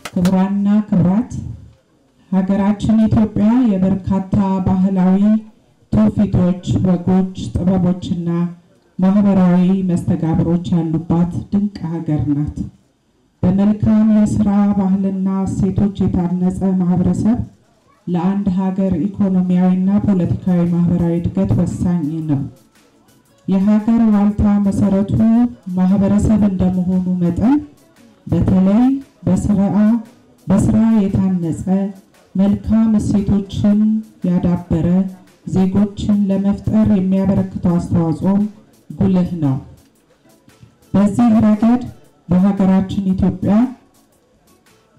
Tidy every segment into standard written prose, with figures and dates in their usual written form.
ክብራና ክብራት ሀገራችን ኢትዮጵያ የበርካታ ባህላዊ ትውፊቶች፣ ወጎች፣ ጥበቦችና ማህበራዊ መስተጋብሮች ያሉባት ድንቅ ሀገር ናት። በመልካም የሥራ ባህልና እሴቶች የታነጸ ማህበረሰብ ለአንድ ሀገር ኢኮኖሚያዊና ፖለቲካዊ ማህበራዊ እድገት ወሳኝ ነው። የሀገር ዋልታ መሰረቱ ማህበረሰብ እንደመሆኑ መጠን በተለይ በስራ የታነጸ መልካም እሴቶችን ያዳበረ ዜጎችን ለመፍጠር የሚያበረክተው አስተዋጽኦ ጉልህ ነው። በዚህ ረገድ በሀገራችን ኢትዮጵያ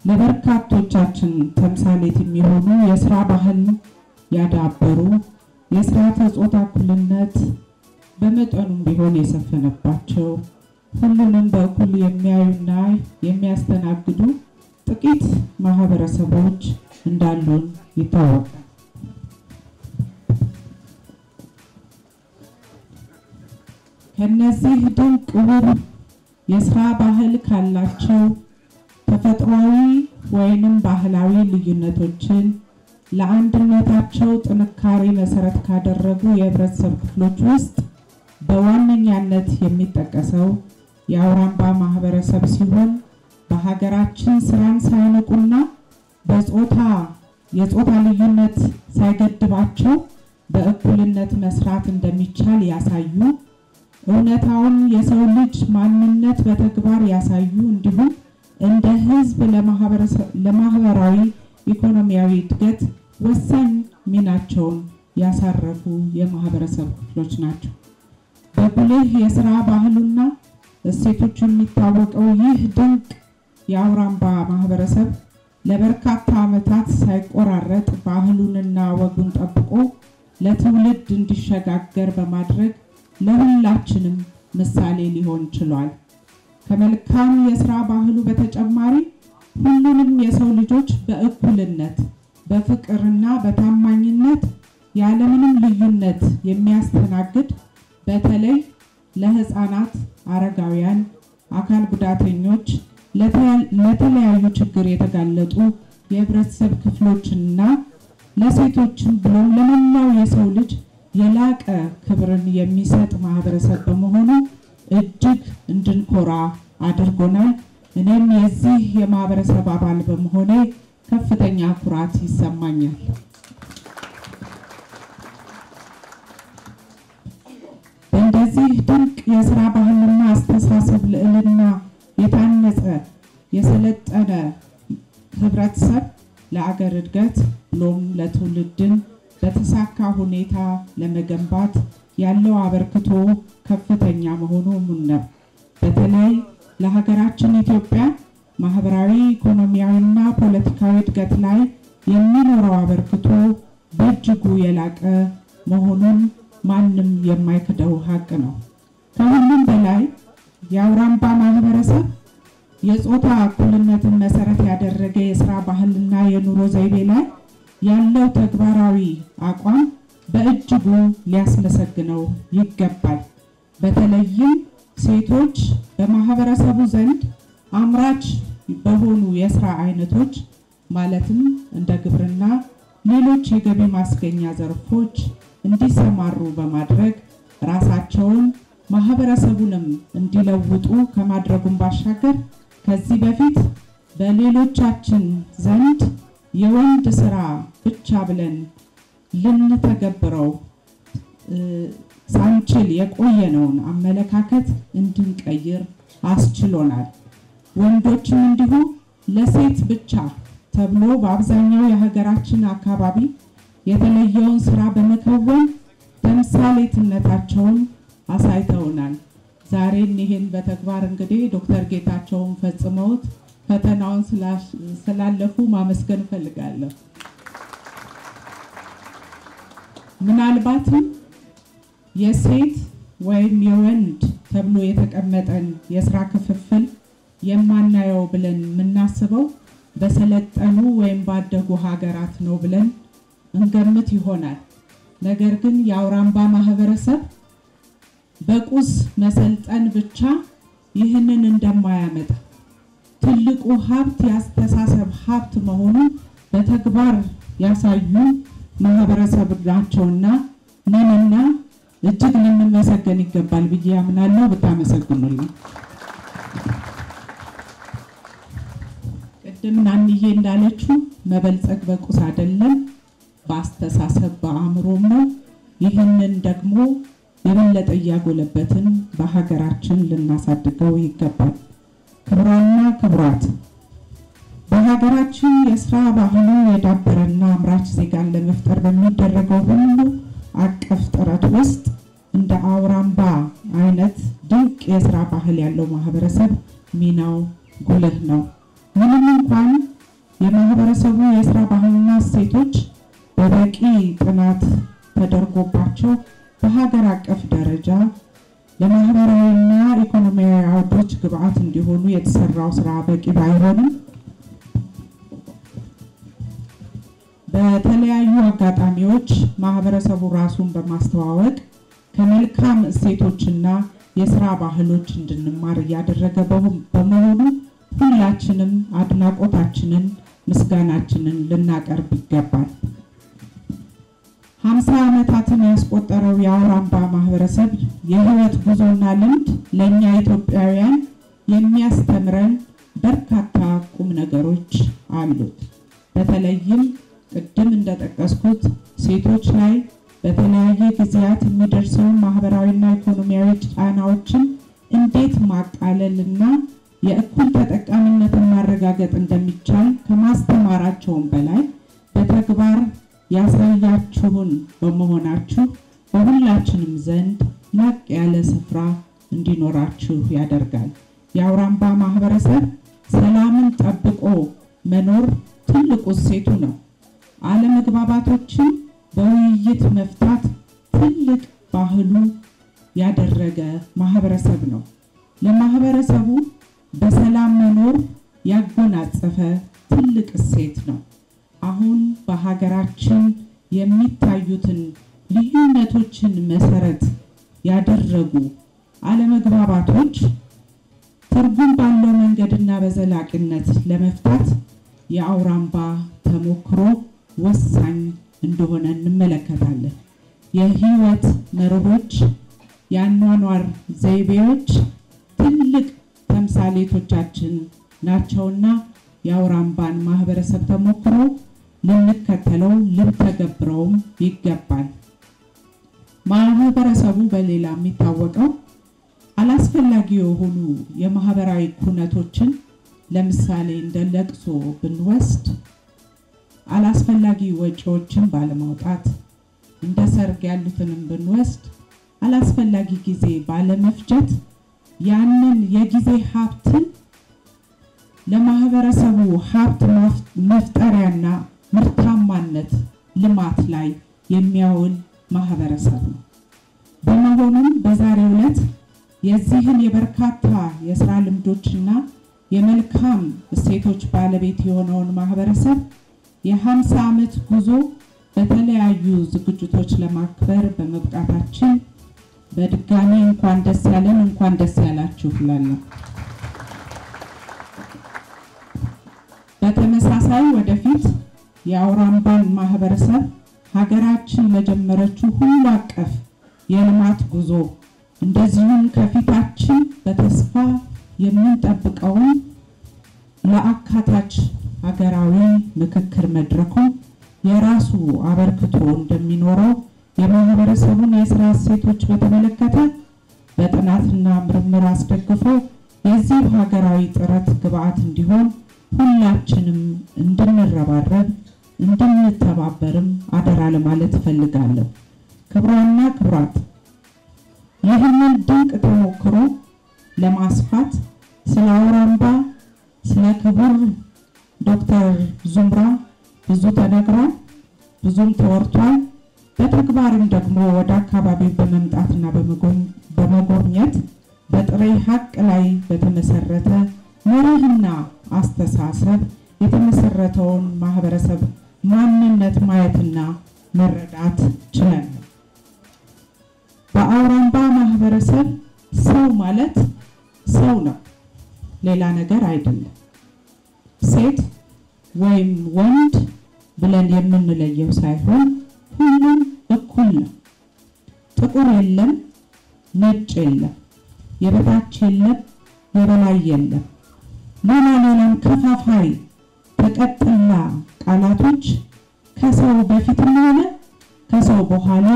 ለበርካቶቻችን ተምሳሌት የሚሆኑ የስራ ባህል ያዳበሩ የስርዓተ ጾታ እኩልነት በመጠኑም ቢሆን የሰፈነባቸው ሁሉንም በእኩል የሚያዩና የሚያስተናግዱ ጥቂት ማህበረሰቦች እንዳሉን ይታወቃል። ከነዚህ ድንቅ ውብ የስራ ባህል ካላቸው ተፈጥሯዊ ወይንም ባህላዊ ልዩነቶችን ለአንድነታቸው ጥንካሬ መሰረት ካደረጉ የህብረተሰብ ክፍሎች ውስጥ በዋነኛነት የሚጠቀሰው የአውራምባ ማህበረሰብ ሲሆን በሀገራችን ስራን ሳይንቁና የጾታ ልዩነት ሳይገድባቸው በእኩልነት መስራት እንደሚቻል ያሳዩ እውነታውን የሰው ልጅ ማንነት በተግባር ያሳዩ እንዲሁም እንደ ህዝብ ለማህበራዊ ኢኮኖሚያዊ እድገት ወሳኝ ሚናቸውን ያሳረፉ የማህበረሰብ ክፍሎች ናቸው። በጉልህ የስራ ባህሉና እሴቶቹ የሚታወቀው ይህ ድንቅ የአውራምባ ማህበረሰብ ለበርካታ ዓመታት ሳይቆራረጥ ባህሉንና ወጉን ጠብቆ ለትውልድ እንዲሸጋገር በማድረግ ለሁላችንም ምሳሌ ሊሆን ችሏል። ከመልካም የስራ ባህሉ በተጨማሪ ሁሉንም የሰው ልጆች በእኩልነት በፍቅርና በታማኝነት ያለምንም ልዩነት የሚያስተናግድ በተለይ ለህፃናት፣ አረጋውያን፣ አካል ጉዳተኞች፣ ለተለያዩ ችግር የተጋለጡ የህብረተሰብ ክፍሎችና ለሴቶችም ብሎም ለመላው የሰው ልጅ የላቀ ክብርን የሚሰጥ ማህበረሰብ በመሆኑ እጅግ እንድንኮራ አድርጎናል። እኔም የዚህ የማህበረሰብ አባል በመሆኔ ከፍተኛ ኩራት ይሰማኛል። በእንደዚህ ድንቅ የስራ ባህልና አስተሳሰብ ልዕልና የታነጸ የሰለጠነ ህብረተሰብ ለአገር እድገት ብሎም ለትውልድን በተሳካ ሁኔታ ለመገንባት ያለው አበርክቶ ከፍተኛ መሆኑ ምን ነው። በተለይ ለሀገራችን ኢትዮጵያ ማህበራዊ ኢኮኖሚያዊና ፖለቲካዊ እድገት ላይ የሚኖረው አበርክቶ በእጅጉ የላቀ መሆኑን ማንም የማይክደው ሀቅ ነው። ከሁሉም በላይ የአውራምባ ማህበረሰብ የጾታ እኩልነትን መሰረት ያደረገ የስራ ባህልና የኑሮ ዘይቤ ላይ ያለው ተግባራዊ አቋም በእጅጉ ሊያስመሰግነው ይገባል። በተለይም ሴቶች በማህበረሰቡ ዘንድ አምራች በሆኑ የስራ አይነቶች ማለትም እንደ ግብርና፣ ሌሎች የገቢ ማስገኛ ዘርፎች እንዲሰማሩ በማድረግ ራሳቸውን ማህበረሰቡንም እንዲለውጡ ከማድረጉም ባሻገር ከዚህ በፊት በሌሎቻችን ዘንድ የወንድ ስራ ብቻ ብለን ልንተገብረው ሳንችል የቆየነውን አመለካከት እንድንቀይር አስችሎናል። ወንዶችም እንዲሁ ለሴት ብቻ ተብሎ በአብዛኛው የሀገራችን አካባቢ የተለየውን ስራ በመከወን ተምሳሌትነታቸውን አሳይተውናል። ዛሬ ይሄን በተግባር እንግዲህ ዶክተር ጌታቸውን ፈጽመውት ፈተናውን ስላለፉ ማመስገን ፈልጋለሁ። ምናልባትም የሴት ወይም የወንድ ተብሎ የተቀመጠን የሥራ ክፍፍል የማናየው ብለን የምናስበው በሰለጠኑ ወይም ባደጉ ሀገራት ነው ብለን እንገምት ይሆናል። ነገር ግን የአውራምባ ማህበረሰብ በቁስ መሰልጠን ብቻ ይህንን እንደማያመጣ ትልቁ ሀብት ያስተሳሰብ ሀብት መሆኑን በተግባር ያሳዩ ማህበረሰብ ናቸውና ነንና እጅግ ልንመሰገን ይገባል ብዬ አምናለሁ። ብታመሰግኑልኝ። ቅድም ናንዬ እንዳለችው መበልጸግ በቁስ አይደለም በአስተሳሰብ በአእምሮም ነው። ይህንን ደግሞ የበለጠ ያጎለበትን በሀገራችን ልናሳድገው ይገባል። ክብራና ክብራት በሀገራችን የሥራ ባህሉ የዳበረና አምራች ዜጋን ለመፍጠር በሚደረገው ሁሉ አቀፍ ጥረት ውስጥ እንደ አውራምባ አይነት ድንቅ የሥራ ባህል ያለው ማህበረሰብ ሚናው ጉልህ ነው። ምንም እንኳን የማህበረሰቡ የሥራ ባህልና እሴቶች በበቂ ጥናት ተደርጎባቸው በሀገር አቀፍ ደረጃ ለማህበራዊና ኢኮኖሚያዊ አውዶች ግብዓት እንዲሆኑ የተሰራው ስራ በቂ ባይሆንም በተለያዩ አጋጣሚዎች ማህበረሰቡ ራሱን በማስተዋወቅ ከመልካም እሴቶችና የሥራ ባህሎች እንድንማር ያደረገ በመሆኑ ሁላችንም አድናቆታችንን ምስጋናችንን ልናቀርብ ይገባል። 50 ዓመታትን ያስቆጠረው የአውራምባ ማህበረሰብ የህይወት ጉዞና ልምድ ለኛ ኢትዮጵያውያን የሚያስተምረን በርካታ ቁም ነገሮች አሉት። በተለይም ቅድም እንደጠቀስኩት ሴቶች ላይ በተለያየ ጊዜያት የሚደርሰው ማህበራዊና ኢኮኖሚያዊ ጫናዎችን እንዴት ማቃለልና የእኩል ተጠቃሚነትን ማረጋገጥ እንደሚቻል ከማስተማራቸውም በላይ በተግባር ያሳያችሁን በመሆናችሁ በሁላችንም ዘንድ ላቅ ያለ ስፍራ እንዲኖራችሁ ያደርጋል። የአውራምባ ማህበረሰብ ሰላምን ጠብቆ መኖር ትልቁ እሴቱ ነው። አለመግባባቶችን በውይይት መፍታት ትልቅ ባህሉ ያደረገ ማህበረሰብ ነው። ለማህበረሰቡ በሰላም መኖር ያጎናጸፈ ትልቅ እሴት ነው። አሁን በሀገራችን የሚታዩትን ልዩነቶችን መሰረት ያደረጉ አለመግባባቶች ትርጉም ባለው መንገድና በዘላቂነት ለመፍታት የአውራምባ ተሞክሮ ወሳኝ እንደሆነ እንመለከታለን። የህይወት መርሆች፣ የአኗኗር ዘይቤዎች ትልቅ ተምሳሌቶቻችን ናቸውና የአውራምባን ማህበረሰብ ተሞክሮ ልንከተለው ልንተገብረውም ይገባል። ማህበረሰቡ በሌላ የሚታወቀው አላስፈላጊ የሆኑ የማህበራዊ ኩነቶችን ለምሳሌ እንደ ለቅሶ ብንወስድ አላስፈላጊ ወጪዎችን ባለማውጣት፣ እንደ ሰርግ ያሉትንም ብንወስድ አላስፈላጊ ጊዜ ባለመፍጀት ያንን የጊዜ ሀብትን ለማህበረሰቡ ሀብት መፍጠሪያና ምርታማነት ልማት ላይ የሚያውል ማህበረሰብ ነው። በመሆኑም በዛሬው ዕለት የዚህን የበርካታ የሥራ ልምዶችና የመልካም እሴቶች ባለቤት የሆነውን ማህበረሰብ የ50 ዓመት ጉዞ በተለያዩ ዝግጅቶች ለማክበር በመብቃታችን በድጋሚ እንኳን ደስ ያለን እንኳን ደስ ያላችሁ እላለሁ። በተመሳሳይ ወደፊት የአውራምባን ማህበረሰብ ሀገራችን ለጀመረችው ሁሉ አቀፍ የልማት ጉዞ እንደዚሁም ከፊታችን በተስፋ የምንጠብቀውን ለአካታች ሀገራዊ ምክክር መድረኩ የራሱ አበርክቶ እንደሚኖረው የማህበረሰቡን የሥራ እሴቶች በተመለከተ በጥናትና ምርምር አስደግፎ የዚህ ሀገራዊ ጥረት ግብዓት እንዲሆን ሁላችንም እንድንረባረብ እንድንተባበርም አደራ ለማለት እፈልጋለሁ። ክብራና ክብራት ይህንን ድንቅ ተሞክሮ ስለ ክቡር ዶክተር ዙምራ ብዙ ተነግሯል፣ ብዙም ተወርቷል። በተግባርም ደግሞ ወደ አካባቢው በመምጣትና በመጎብኘት በጥሬ ሀቅ ላይ በተመሰረተ መርህና አስተሳሰብ የተመሰረተውን ማህበረሰብ ማንነት ማየትና መረዳት ችለናል። በአውራምባ ማህበረሰብ ሰው ማለት ሰው ነው፣ ሌላ ነገር አይደለም። ሴት ወይም ወንድ ብለን የምንለየው ሳይሆን ሁሉም እኩል ነው። ጥቁር የለም፣ ነጭ የለም፣ የበታች የለም፣ የበላይ የለም። ሌላም ከፋፋይ ተቀጥላ ቃላቶች ከሰው በፊትም ሆነ ከሰው በኋላ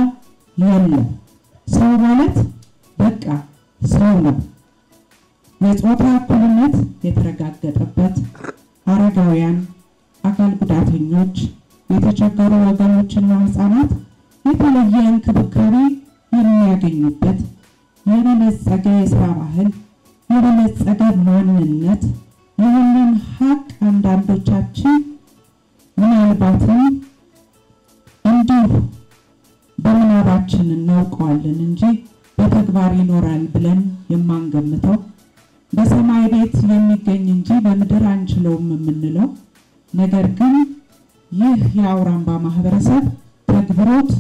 የለም። ሰው ማለት በቃ ሰው ነው። የጾታ እኩልነት የተረጋገጠበት፣ አረጋውያን፣ አካል ጉዳተኞች፣ የተቸገሩ ወገኖችና ህፃናት የተለየ እንክብካቤ የሚያገኙበት የበለጸገ የስራ ባህል፣ የበለጸገ ማንነት። ይህንን ሀቅ አንዳንዶቻችን ምናልባትም እንዲሁ በምናባችን እናውቀዋለን እንጂ በተግባር ይኖራል ብለን የማንገምተው በሰማይ ቤት የሚገኝ እንጂ በምድር አንችለውም የምንለው ነገር ግን ይህ የአውራምባ ማህበረሰብ ተግብሮት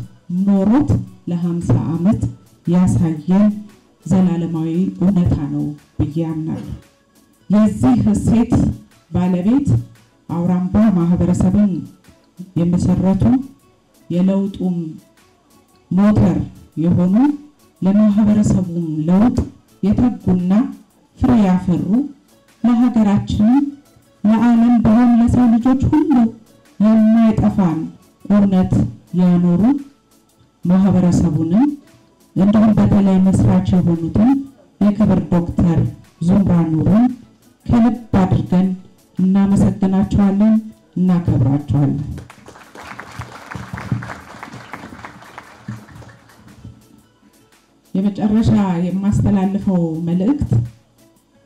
ኖሮት ለ50 ዓመት ያሳየን ዘላለማዊ እውነታ ነው ብዬ አምናለሁ። የዚህ እሴት ባለቤት አውራምባ ማህበረሰብን የመሰረቱ የለውጡም ሞተር የሆኑ ለማህበረሰቡም ለውጥ የተጉና ፍሬ ያፈሩ ለሀገራችን ለዓለም ብሎም ለሰው ልጆች ሁሉ የማይጠፋን እውነት ያኖሩ ማህበረሰቡንም እንዲሁም በተለይ መስራች የሆኑትን የክብር ዶክተር ዙምራ ኑሩን ከልብ አድርገን እናመሰግናቸዋለን፣ እናከብራቸዋለን። የመጨረሻ የማስተላልፈው መልእክት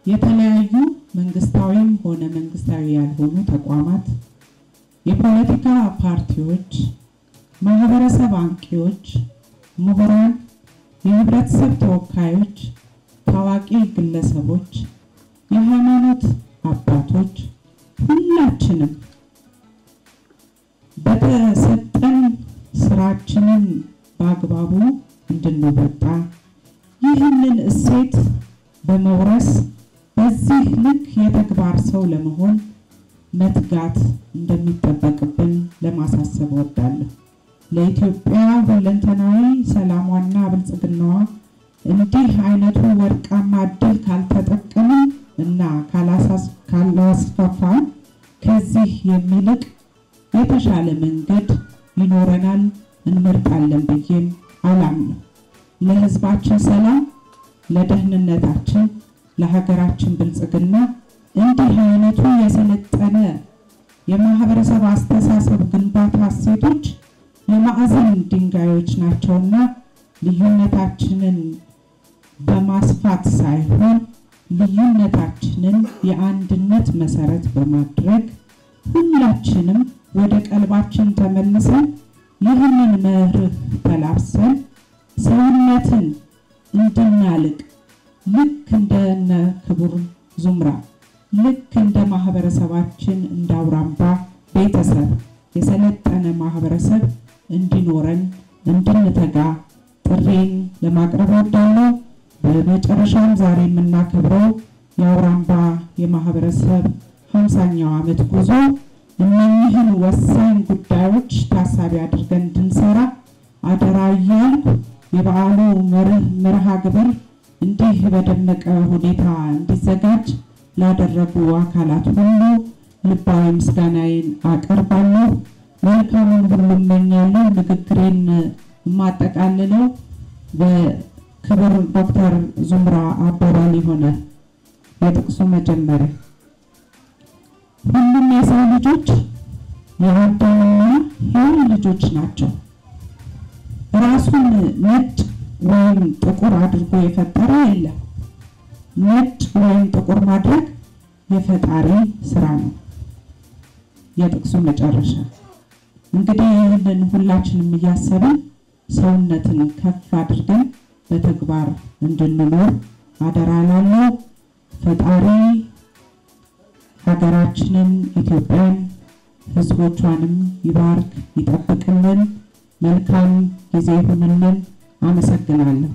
የተለያዩ መንግስታዊም ሆነ መንግስታዊ ያልሆኑ ተቋማት፣ የፖለቲካ ፓርቲዎች፣ ማህበረሰብ አንቂዎች፣ ምሁራን፣ የህብረተሰብ ተወካዮች፣ ታዋቂ ግለሰቦች፣ የሃይማኖት አባቶች ሁላችንም በተሰጠን ስራችንን በአግባቡ እንድንወጣ ይህንን እሴት በመውረስ በዚህ ልክ የተግባር ሰው ለመሆን መትጋት እንደሚጠበቅብን ለማሳሰብ እወዳለሁ። ለኢትዮጵያ ሁለንተናዊ ሰላሟና ብልጽግናዋ እንዲህ አይነቱ ወርቃማ ዕድል ካልተጠቀምን እና ካላስፋፋን ከዚህ የሚልቅ የተሻለ መንገድ ይኖረናል እንመርጣለን ብዬም አላምንም። ለህዝባችን ሰላም፣ ለደህንነታችን፣ ለሀገራችን ብልጽግና እንዲህ አይነቱ የሰለጠነ የማህበረሰብ አስተሳሰብ ግንባታ እሴቶች የማዕዘን ድንጋዮች ናቸውና ልዩነታችንን በማስፋት ሳይሆን ልዩነታችንን የአንድነት መሰረት በማድረግ ሁላችንም ወደ ቀልባችን ተመልሰን ይህንን መርህ ተላብሰን ሰውነትን እንድናልቅ ልክ እንደነ ክቡር ዙምራ ልክ እንደ ማህበረሰባችን እንደ አውራምባ ቤተሰብ የሰለጠነ ማህበረሰብ እንዲኖረን እንድንተጋ ጥሪን ለማቅረብ እወዳለሁ። በመጨረሻም ዛሬ የምናከብረው የአውራምባ የማህበረሰብ 50ኛው ዓመት ጉዞ እነኚህን ወሳኝ ጉዳዮች ታሳቢ አድርገን እንድንሰራ አደራ እያልኩ የበዓሉ መርሃ ግብር እንዲህ በደመቀ ሁኔታ እንዲዘጋጅ ላደረጉ አካላት ሁሉ ልባዊ ምስጋናዬን አቀርባለሁ። መልካሙን ሁሉ እመኛለሁ። ንግግሬን የማጠቃልለው በክብር ዶክተር ዙምራ አባባል ይሆናል። የጥቅሱ መጀመሪያ ሁሉም የሰው ልጆች የአዳምና ሔዋን ልጆች ናቸው። ራሱን ነጭ ወይም ጥቁር አድርጎ የፈጠረ የለም። ነጭ ወይም ጥቁር ማድረግ የፈጣሪ ስራ ነው። የጥቅሱ መጨረሻ እንግዲህ ይህንን ሁላችንም እያሰብን ሰውነትን ከፍ አድርገን በተግባር እንድንኖር አደራ እላለሁ። ፈጣሪ ሀገራችንን ኢትዮጵያን ህዝቦቿንም ይባርክ ይጠብቅልን። መልካም ጊዜ ይሁንልን። አመሰግናለሁ።